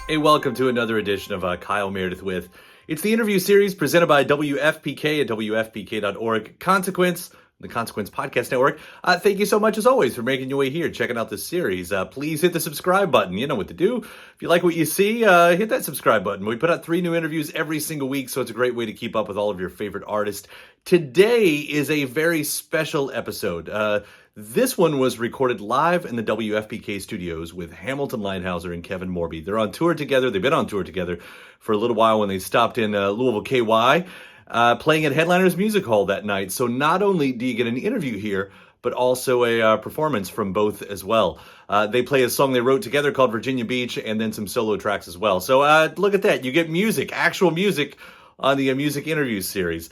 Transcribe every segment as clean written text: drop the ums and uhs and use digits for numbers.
Hey, welcome to another edition of Kyle Meredith with. It's the interview series presented by WFPK at WFPK.org. Consequence, the Consequence Podcast Network. Thank you so much, as always, for making your way here, checking out this series. Please hit the subscribe button. You know what to do. If you like what you see, hit that subscribe button. We put out 3 new interviews every single week, so it's a great way to keep up with all of your favorite artists. Today is a very special episode. This one was recorded live in the WFPK studios with Hamilton Leithauser and Kevin Morby. They're on tour together. They've been on tour together for a little while when they stopped in Louisville, KY, playing at Headliners Music Hall that night. So not only do you get an interview here, but also a performance from both as well. They play a song they wrote together called Virginia Beach, and then some solo tracks as well. So look at that. You get music, actual music on the music interview series.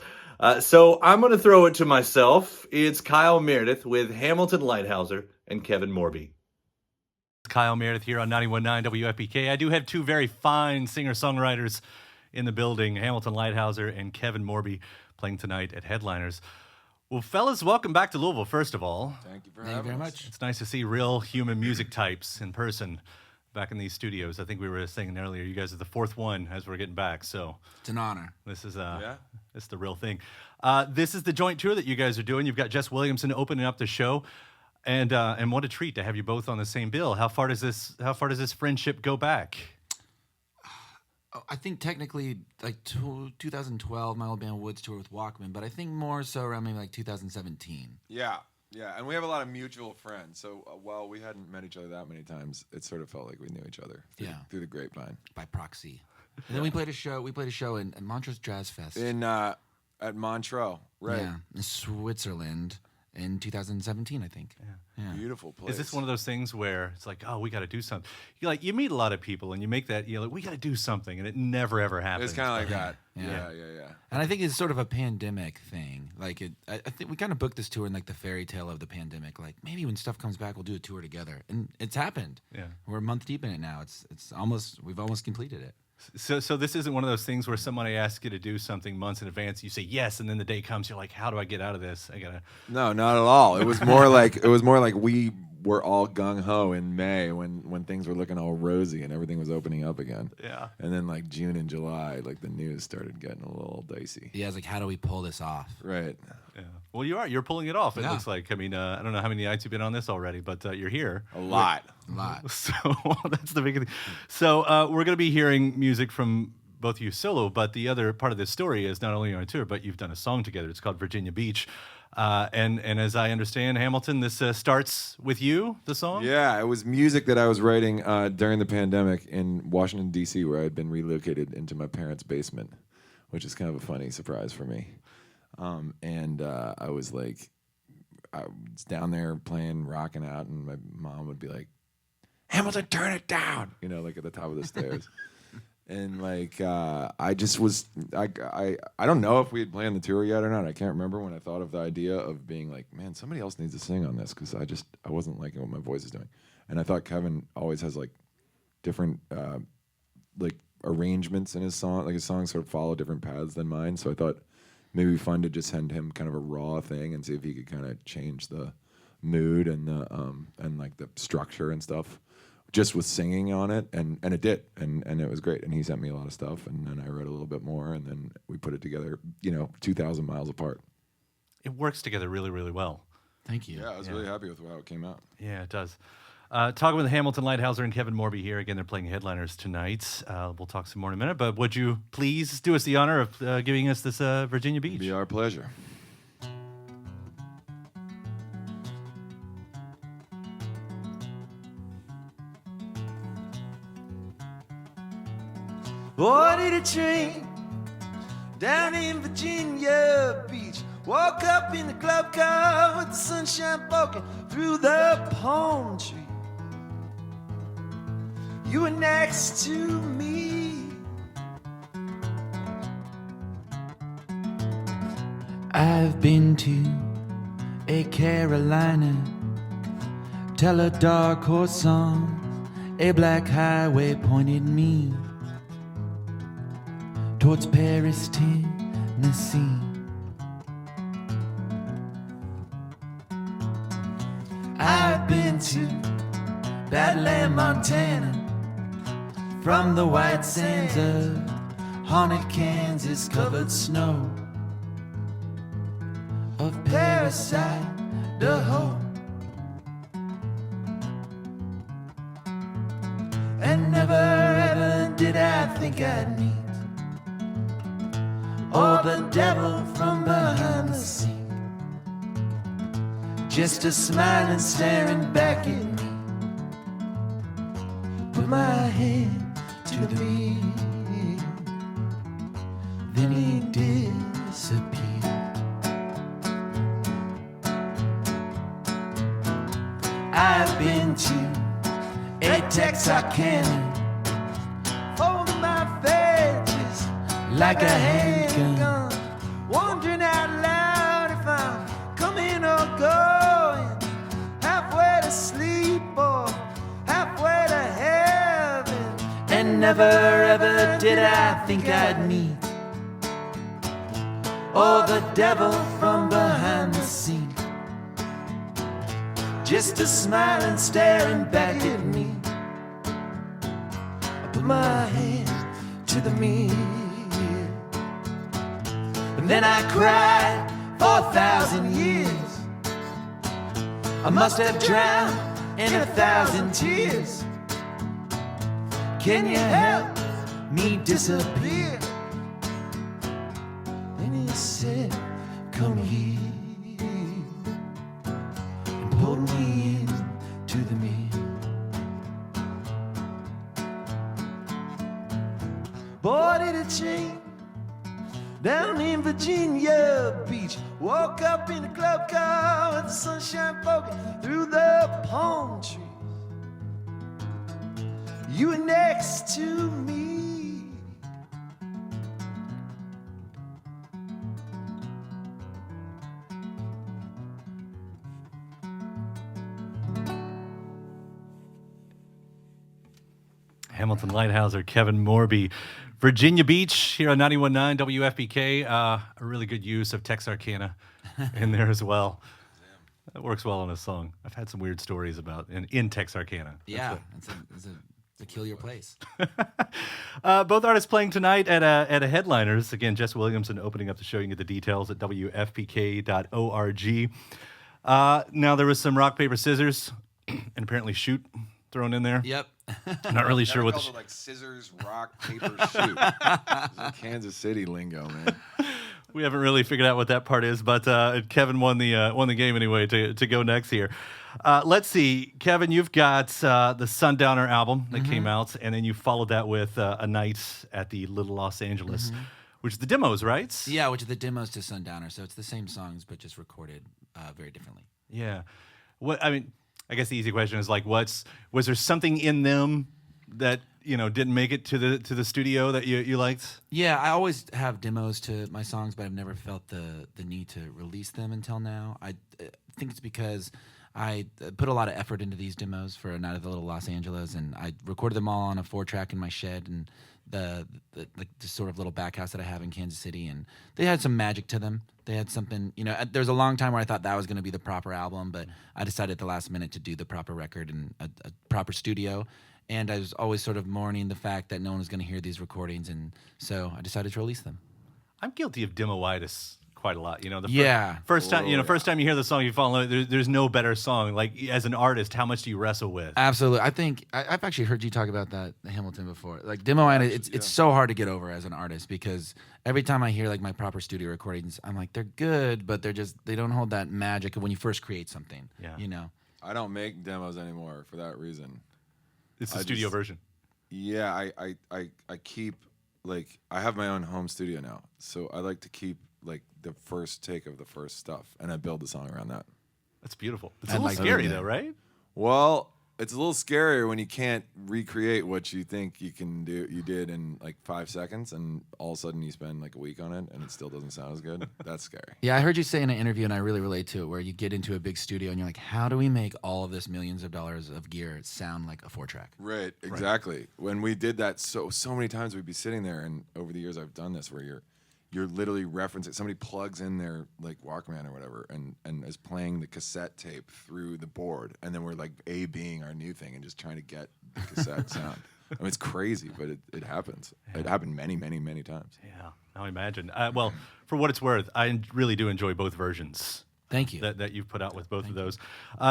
So I'm going to throw it to myself. It's Kyle Meredith with Hamilton Leithauser and Kevin Morby. Kyle Meredith here on 91.9 WFPK. I do have 2 very fine singer-songwriters in the building, Hamilton Leithauser and Kevin Morby, playing tonight at Headliners. Well, fellas, welcome back to Louisville, first of all. Thank you very much. It's nice to see real human music types in person back in these studios. I think we were saying earlier, you guys are the 4th one as we're getting back, so it's an honor. This is This is the real thing. This is the joint tour that you guys are doing. You've got Jess Williamson opening up the show, and what a treat to have you both on the same bill. How far does this friendship go back? I think technically like 2012, my old band Woods tour with Walkman, but I think more so around maybe like 2017. Yeah, and we have a lot of mutual friends. So while we hadn't met each other that many times, it sort of felt like we knew each other through the grapevine. By proxy. And then we played a show in Montreux Jazz Fest. At Montreux, right? Yeah, in Switzerland in 2017, I think. Yeah. Beautiful place. Is this one of those things where it's like, oh, we got to do something? You meet a lot of people and you make that, we got to do something, and it never ever happens. It's kind of like that. Yeah. Yeah. And I think it's sort of a pandemic thing. I think we kind of booked this tour in like the fairy tale of the pandemic. Like maybe when stuff comes back, we'll do a tour together, and it's happened. Yeah, we're a month deep in it now. We've almost completed it. So this isn't one of those things where somebody asks you to do something months in advance. You say yes, and then the day comes, you're like, how do I get out of this? No, not at all. It was more like we were all gung ho in May when things were looking all rosy and everything was opening up again. Yeah. And then like June and July, like the news started getting a little dicey. Yeah, it's like, how do we pull this off? Right. Yeah. Well, you're pulling it off. It looks like. I mean, I don't know how many nights you've been on this already, but you're here. A lot. So that's the big thing. So we're going to be hearing music from both of you solo, but the other part of this story is not only on a tour, but you've done a song together. It's called Virginia Beach. And as I understand, Hamilton, this starts with you, the song? Yeah, it was music that I was writing during the pandemic in Washington, D.C., where I'd been relocated into my parents' basement, which is kind of a funny surprise for me. I was like, I was down there playing, rocking out, and my mom would be like, Hamilton, turn it down, like at the top of the stairs. And like, I just was, I don't know if we had planned the tour yet or not. I can't remember when I thought of the idea of being like, man, somebody else needs to sing on this, because I wasn't liking what my voice is doing. And I thought Kevin always has like different like arrangements in his song. Like his songs sort of follow different paths than mine. So I thought maybe it'd be fun to just send him kind of a raw thing and see if he could kind of change the mood and the and like the structure and stuff, just with singing on it, and it did, and it was great. And he sent me a lot of stuff, and then I wrote a little bit more, and then we put it together, 2,000 miles apart. It works together really, really well. Thank you. Yeah, I was really happy with how it came out. Yeah, it does. Talking with Hamilton Leithauser and Kevin Morby here. Again, they're playing Headliners tonight. We'll talk some more in a minute, but would you please do us the honor of giving us this Virginia Beach? It'd be our pleasure. Boarded a train down in Virginia Beach. Woke up in the club car with the sunshine poking through the palm tree. You were next to me. I've been to a Carolina, tell a dark horse song, a black highway pointed me towards Paris, Tennessee. I've been to Badland, Montana, from the white sands of haunted Kansas covered snow of Parasite the Hoe. And never ever did I think I'd meet or the devil from behind the scene, just a smiling, staring back at me. Put my hand to the beat, then he disappeared. I've been to a Texarkana, folding my veggies like a handgun, wondering out loud if I'm coming or going, halfway to sleep or halfway to heaven. And never ever did I think I'd meet or the devil from behind the scene, just a smiling, staring back at me. I put my hand to the mirror, and then I cried for 1,000 years. I must have drowned in 1,000 tears. Can you help me disappear? Then he said, come here, and pulled me in to the mirror. Boarded a train down in Virginia Beach, woke up in a club car with the sunshine poking through the palm trees. You were next to me. Hamilton Leithauser, Kevin Morby, Virginia Beach here on 91.9 WFPK. A really good use of Texarkana in there as well. That works well on a song. I've had some weird stories about in Texarkana. Yeah, it's a peculiar place. Both artists playing tonight at a Headliners. Again, Jess Williamson opening up the show. You can get the details at WFPK.org. Now, there was some rock, paper, scissors, and apparently shoot thrown in there. Yep. Not really sure what the like scissors, rock, paper, shoot. Kansas City lingo, man. We haven't really figured out what that part is, but Kevin won the game anyway to go next here. Let's see, Kevin, you've got the Sundowner album that came out, and then you followed that with a night at the Little Los Angeles, which is the demos, right? Yeah, which is the demos to Sundowner. So it's the same songs, but just recorded very differently. Yeah. I guess the easy question is like, was there something in them that didn't make it to the studio that you liked? Yeah, I always have demos to my songs, but I've never felt the need to release them until now. I think it's because I put a lot of effort into these demos for A Night at the Little Los Angeles, and I recorded them all on a 4-track in my shed and the sort of little back house that I have in Kansas City, and they had some magic to them. They had something, there's a long time where I thought that was going to be the proper album, but I decided at the last minute to do the proper record in a proper studio. And I was always sort of mourning the fact that no one was going to hear these recordings, and so I decided to release them. I'm guilty of Demoitis quite a lot. First time you hear the song, you fall in love. There's no better song. Like, as an artist, how much do you wrestle with? Absolutely. I think I've actually heard you talk about that, Hamilton, before. Like, Demoitis, it's so hard to get over as an artist, because every time I hear like my proper studio recordings, I'm like, they're good, but they don't hold that magic of when you first create something. Yeah. I don't make demos anymore for that reason. It's the studio version. Yeah, I keep, like, I have my own home studio now, so I like to keep like the first take of the first stuff, and I build the song around that. That's beautiful. It's a little scary though, right? Well, it's a little scarier when you can't recreate what you think you did in like 5 seconds, and all of a sudden you spend like a week on it and it still doesn't sound as good. That's scary. Yeah, I heard you say in an interview, and I really relate to it, where you get into a big studio and you're like, how do we make all of this millions of dollars of gear sound like a 4-track? Right, exactly. Right. When we did that so many times, we'd be sitting there, and over the years I've done this where you're literally referencing, somebody plugs in their like Walkman or whatever and is playing the cassette tape through the board, and then we're like A-Bing our new thing and just trying to get the cassette sound. mean, it's crazy, but it happens. Yeah. It happened many, many, many times. Yeah, I imagine. Well, for what it's worth, I really do enjoy both versions. Thank you. That you've put out with both of those.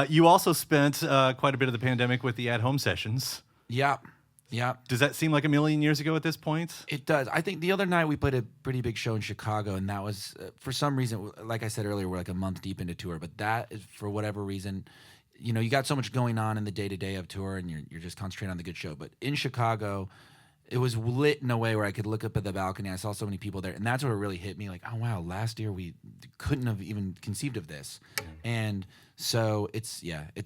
You also spent quite a bit of the pandemic with the at-home sessions. Yeah. Does that seem like a million years ago at this point? It does. I think the other night we played a pretty big show in Chicago, and that was, for some reason, like I said earlier, we're like a month deep into tour, but that is, for whatever reason, you know, you got so much going on in the day-to-day of tour, and you're just concentrating on the good show. But in Chicago, it was lit in a way where I could look up at the balcony. I saw so many people there, and that's where it really hit me. Like, oh wow, last year we couldn't have even conceived of this, and so it's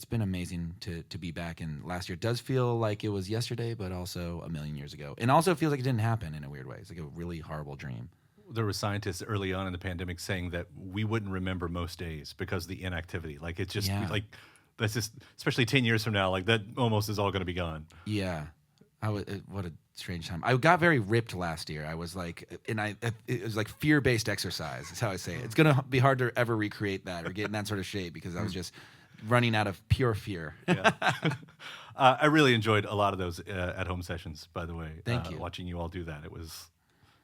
been amazing to be back. And last year does feel like it was yesterday, but also a million years ago, and also it feels like it didn't happen in a weird way. It's like a really horrible dream. There were scientists early on in the pandemic saying that we wouldn't remember most days because of the inactivity. Like it's just like that's just, especially 10 years from now, like that almost is all going to be gone. Yeah. What a strange time. I got very ripped last year. I was like, it was like fear-based exercise. Is how I say it. It's gonna be hard to ever recreate that or get in that sort of shape because I was just running out of pure fear. Yeah. I really enjoyed a lot of those at-home sessions. By the way, thank you. Watching you all do that, it was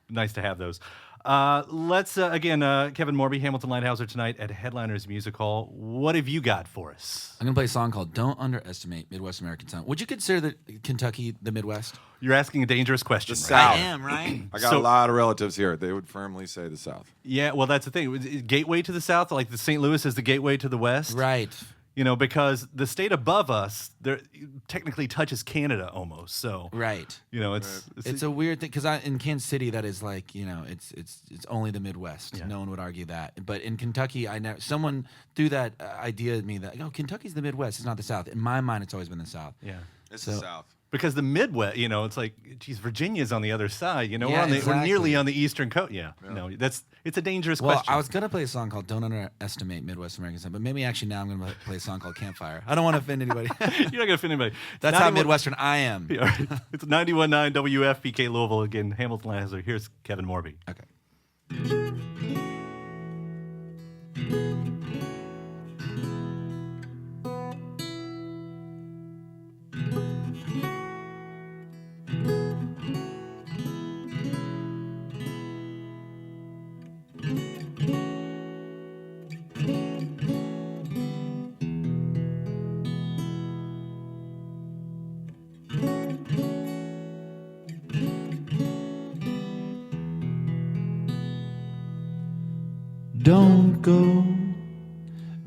nice to have those. Let's again, Kevin Morby, Hamilton Leithauser tonight at Headliners Music Hall. What have you got for us? I'm gonna play a song called "Don't Underestimate Midwest American Sound." Would you consider Kentucky the Midwest? You're asking a dangerous question. The South. I am, right? I got a lot of relatives here. They would firmly say the South. Yeah, well, that's the thing. Gateway to the South, like the St. Louis is the gateway to the West. Right. You know, because the state above us, there technically touches Canada almost. So, right. You know, it's a weird thing because in Kansas City, that is like, you know, it's only the Midwest. Yeah. No one would argue that. But in Kentucky, someone threw that idea at me that Kentucky's the Midwest. It's not the South. In my mind, it's always been the South. Yeah, it's the South. Because the Midwest, you know, it's like, geez, Virginia's on the other side. You know, Yeah, we're nearly on the eastern coast. Yeah, no, it's a dangerous question. Well, I was gonna play a song called "Don't Underestimate Midwest American Sound," but maybe actually now I'm gonna play a song called "Campfire." I don't want to offend anybody. You're not gonna offend anybody. That's how Midwestern I am. It's 91.9 WFPK Louisville. Again, Hamilton Leithauser. Here's Kevin Morby. Okay.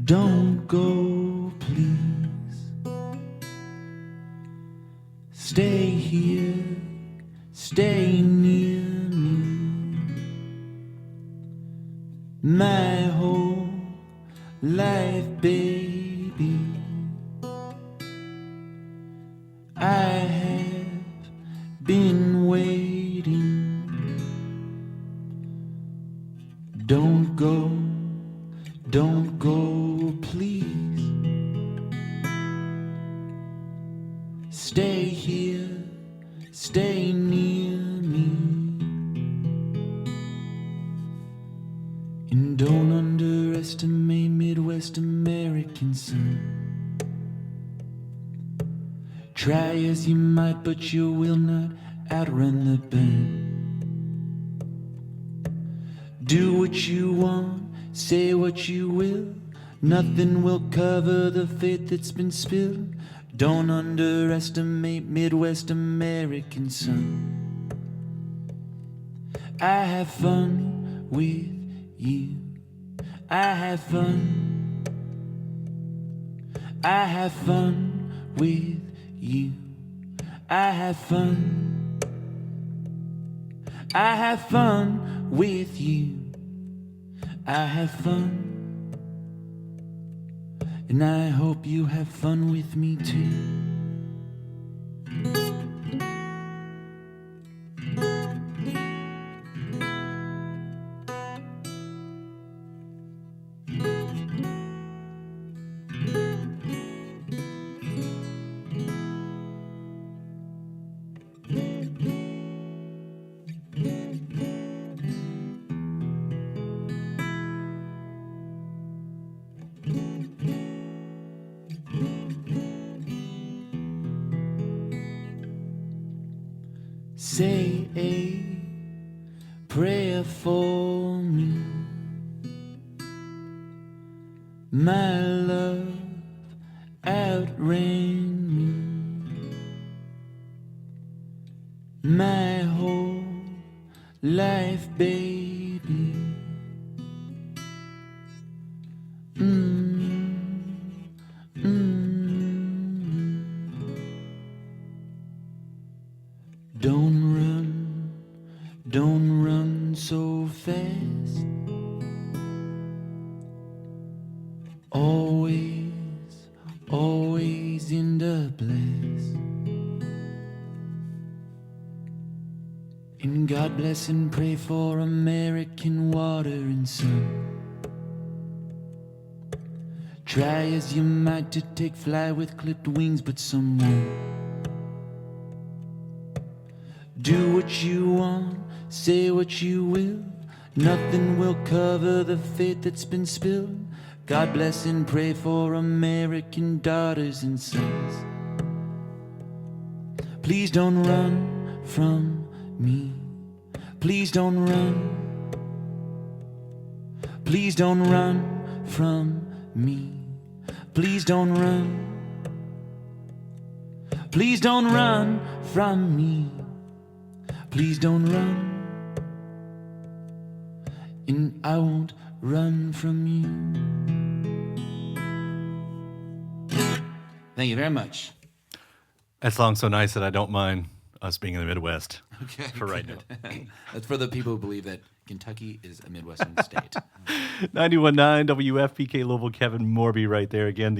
Don't go, please. Stay here, stay near me. My whole life, baby, I have been waiting. Don't go, please. Stay here, stay near me. And don't underestimate Midwest American sun. Try as you might, but you will not outrun the burn. Do what you want, say what you will. Nothing will cover the fate that's been spilled. Don't underestimate Midwest American sun. I have fun with you. I have fun. I have fun with you. I have fun. I have fun with you. I have fun. And I hope you have fun with me too. say a prayer for me. My love outran me. My whole life, baby. Don't run so fast. Always in the blast. And God bless and pray for American water and sun. Try as you might to take flight with clipped wings, but some won't. Do what you want, say what you will. Nothing will cover the fate that's been spilled. God bless and pray for American daughters and sons. Please don't run from me. Please don't run. Please don't run from me. Please don't run. Please don't run from me. Please don't run. And I won't run from you. Thank you very much. That song's so nice that I don't mind us being in the Midwest. Okay. For right now. That's for the people who believe that Kentucky is a Midwestern state. 91.9 WFPK Louisville, Kevin Morby right there. Again,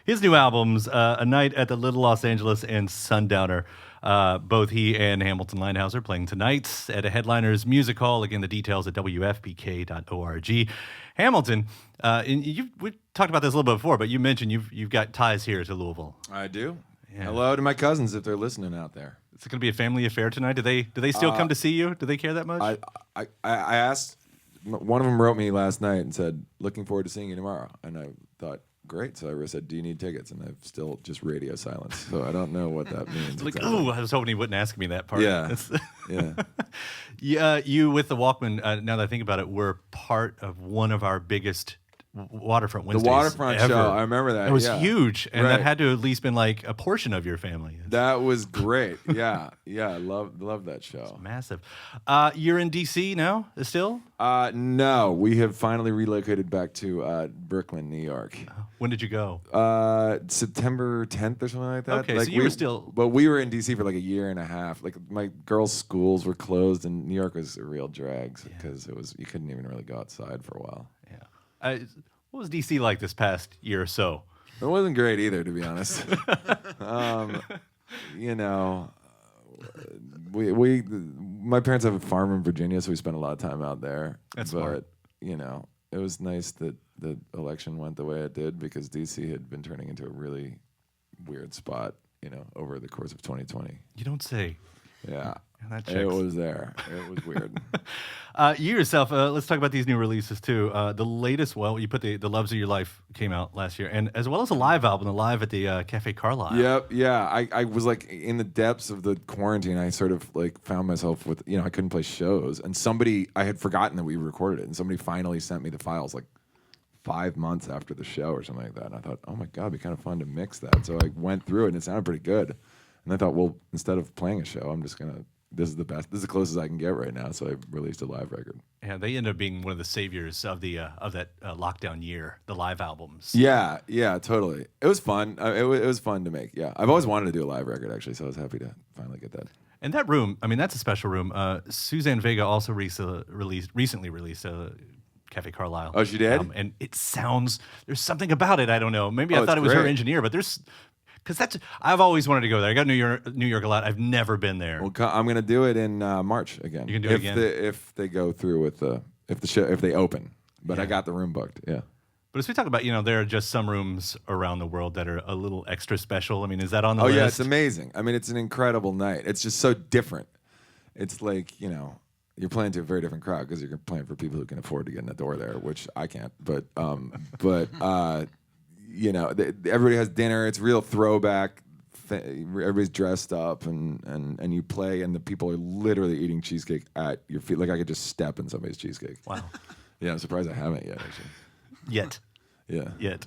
his new albums, A Night at the Little Los Angeles and Sundowner. Both he and Hamilton Leithauser playing tonight at a Headliners Music Hall. Again, the details at WFPK.org. Hamilton, we talked about this a little bit before, but you mentioned you've got ties here to Louisville. I do. Yeah. Hello to my cousins if they're listening out there. It's going to be a family affair tonight. Do they still come to see you? Do they care that much? I asked. One of them wrote me last night and said, "Looking forward to seeing you tomorrow." And I thought, great. So I said, "Do you need tickets?" And I've still just radio silence. So I don't know what that means. Like, exactly. ooh, I was hoping he wouldn't ask me that part. Yeah. Yeah. Yeah. You with the Walkman. Now that I think about it, were part of one of our biggest Waterfront Wednesdays. The Waterfront ever. show. I remember that. It was yeah. huge, and Right. that had to at least been like a portion of your family. That was great. Yeah. Yeah. I love that show. Massive. You're in DC now, still? No, we have finally relocated back to Brooklyn, New York. When did you go? September 10th or something like that. Okay, like so you were still. But we were in DC for like a year and a half. Like my girls' schools were closed, and New York was a real drag because you couldn't even really go outside for a while. Yeah. What was DC like this past year or so? It wasn't great either, to be honest. You know, my parents have a farm in Virginia, so we spent a lot of time out there. That's but smart. You know, it was nice that the election went the way it did because DC had been turning into a really weird spot, you know, over the course of 2020. You don't say. Yeah. That It was there. It was weird. You yourself, let's talk about these new releases too. The latest, well, you put the Loves of Your Life came out last year, and as well as a live album, the live at the Cafe Carlisle. Yep, yeah. I was like in the depths of the quarantine. I sort of like found myself with, I couldn't play shows, and I had forgotten that we recorded it, and somebody finally sent me the files like 5 months after the show or something like that. And I thought, oh my God, it'd be kind of fun to mix that. So I went through it, and it sounded pretty good. And I thought, well, instead of playing a show, I'm just gonna. This is the best. This is the closest I can get right now. So I released a live record. Yeah, they ended up being one of the saviors of that lockdown year, the live albums. Yeah, totally. It was fun. It was fun to make. Yeah, I've always wanted to do a live record actually, so I was happy to finally get that. And that room, I mean, that's a special room. Suzanne Vega also recently released Cafe Carlisle. Oh, she did? And it sounds, there's something about it. I don't know. Maybe I thought it was her engineer, but because I've always wanted to go there. I got New York a lot. I've never been there. Well, I'm going to do it in March again. You can do it again if they go through with if they open. But I got the room booked. Yeah. But as we talk about, there are just some rooms around the world that are a little extra special. I mean, is that on the list? Oh yeah, it's amazing. I mean, it's an incredible night. It's just so different. It's like you're playing to a very different crowd because you're playing for people who can afford to get in the door there, which I can't. But everybody has dinner. It's real throwback everybody's dressed up and you play and the people are literally eating cheesecake at your feet. Like I could just step in somebody's cheesecake. Wow. Yeah, I'm surprised I haven't yet. Actually. Yet. Yeah. Yeah,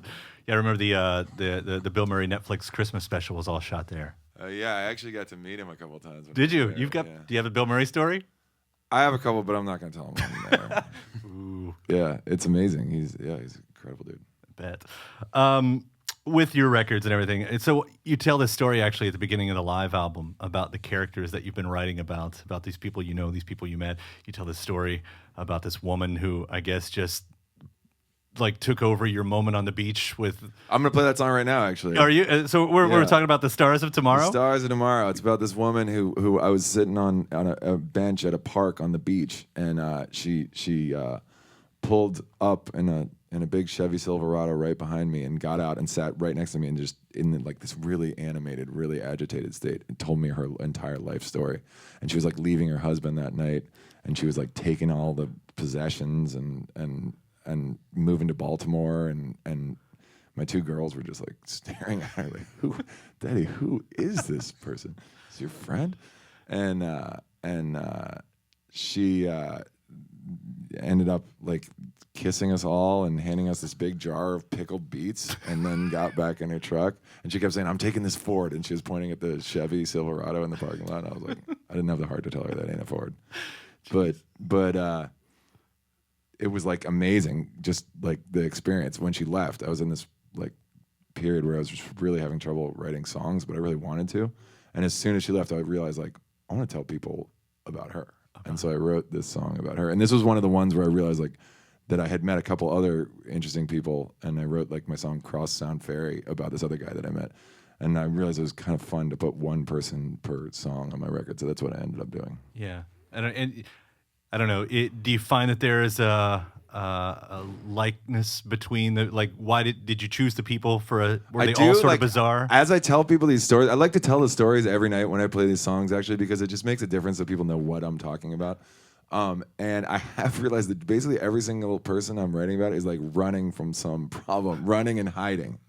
I remember the Bill Murray Netflix Christmas special was all shot there. Yeah, I actually got to meet him a couple of times. Did you? There. You've got? Yeah. Do you have a Bill Murray story? I have a couple, but I'm not going to tell him. Ooh. Yeah, it's amazing. He's an incredible dude. I bet. With your records and everything, and so you tell this story actually at the beginning of the live album about the characters that you've been writing about these people you know, these people you met. You tell this story about this woman who I guess just like took over your moment on the beach with. I'm gonna play that song right now. Actually, are you? So we're talking about the Stars of Tomorrow. The Stars of Tomorrow. It's about this woman who I was sitting on a bench at a park on the beach, and she pulled up in a big Chevy Silverado right behind me and got out and sat right next to me and just in like this really animated, really agitated state and told me her entire life story. And she was like leaving her husband that night, and she was like taking all the possessions and moving to Baltimore, and my two girls were just like staring at her like, Daddy, who is this person? Is your friend? And she ended up like kissing us all and handing us this big jar of pickled beets, and then got back in her truck, and she kept saying, I'm taking this Ford, and she was pointing at the Chevy Silverado in the parking lot, and I was like, I didn't have the heart to tell her that ain't a Ford. But it was like amazing, just like the experience. When she left, I was in this like period where I was just really having trouble writing songs, but I really wanted to. And as soon as she left, I realized like I want to tell people about her. And so I wrote this song about her. And this was one of the ones where I realized like that I had met a couple other interesting people, and I wrote like my song Cross Sound Ferry about this other guy that I met. And I realized it was kind of fun to put one person per song on my record. So that's what I ended up doing. Yeah. And I don't know. Do you find that there is a likeness between the like? Why did you choose the people for were they all sort of bizarre? As I tell people these stories, I like to tell the stories every night when I play these songs, actually, because it just makes a difference that people know what I'm talking about. And I have realized that basically every single person I'm writing about is like running from some problem, running and hiding.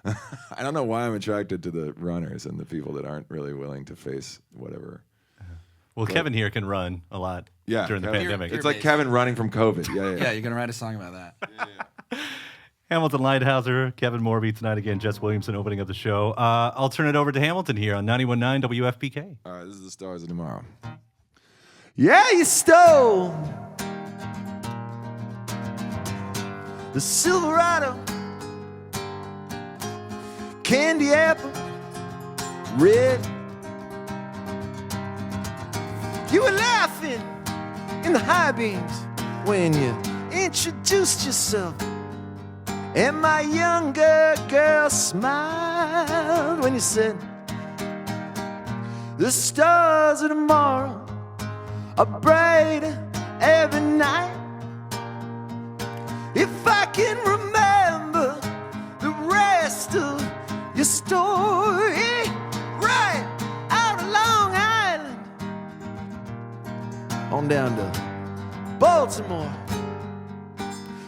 I don't know why I'm attracted to the runners and the people that aren't really willing to face whatever. Well, Kevin here can run a lot during the pandemic. It's like Kevin running from COVID. Yeah. Yeah, you're going to write a song about that. Yeah. Hamilton Leithauser, Kevin Morby tonight again, Jess Williamson opening up the show. I'll turn it over to Hamilton here on 91.9 WFPK. All right, this is the Stars of Tomorrow. Yeah, you stole the Silverado, candy apple, red. You were laughing in the high beams when you introduced yourself, and my younger girl smiled when you said, the stars of tomorrow are brighter every night. If I can remember the rest of your story, right out of Long Island on down to Baltimore.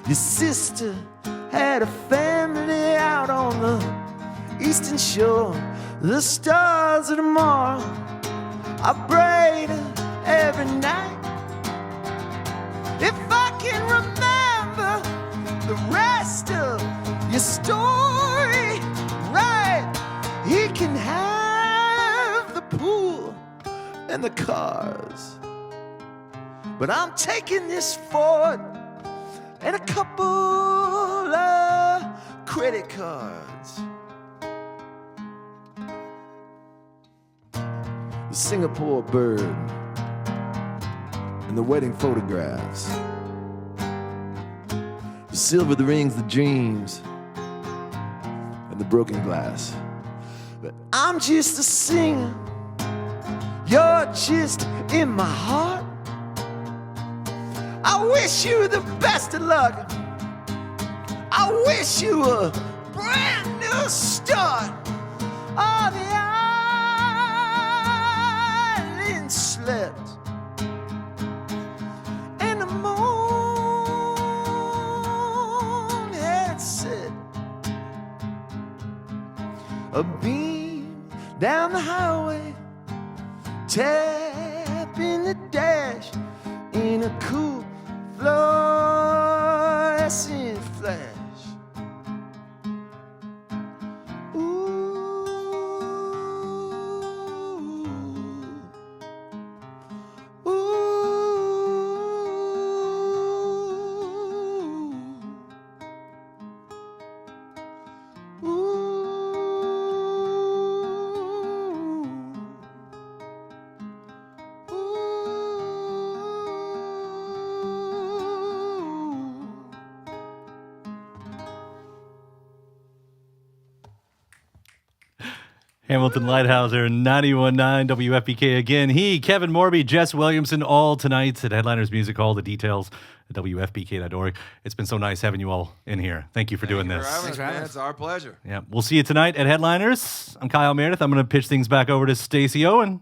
Your sister had a family out on the eastern shore. The stars of tomorrow are brighter every night. If I can remember the rest of your story, right, he can have the pool and the cars, but I'm taking this Ford and a couple of credit cards. The Singapore bird and the wedding photographs, the silver, the rings, the dreams, and the broken glass. But I'm just a singer, you're just in my heart. I wish you the best of luck. I wish you a brand new start. Oh, the island slept, and the moon had set. A beam down the highway, tapping the dash in a cool fluorescent flash. Hamilton Leithauser, 91.9 WFPK again. He, Kevin Morby, Jess Williamson, all tonight at Headliners Music Hall. The details at WFPK.org. It's been so nice having you all in here. Thank you for doing this. Thanks for having us, man. It's our pleasure. Yeah, we'll see you tonight at Headliners. I'm Kyle Meredith. I'm going to pitch things back over to Stacey Owen.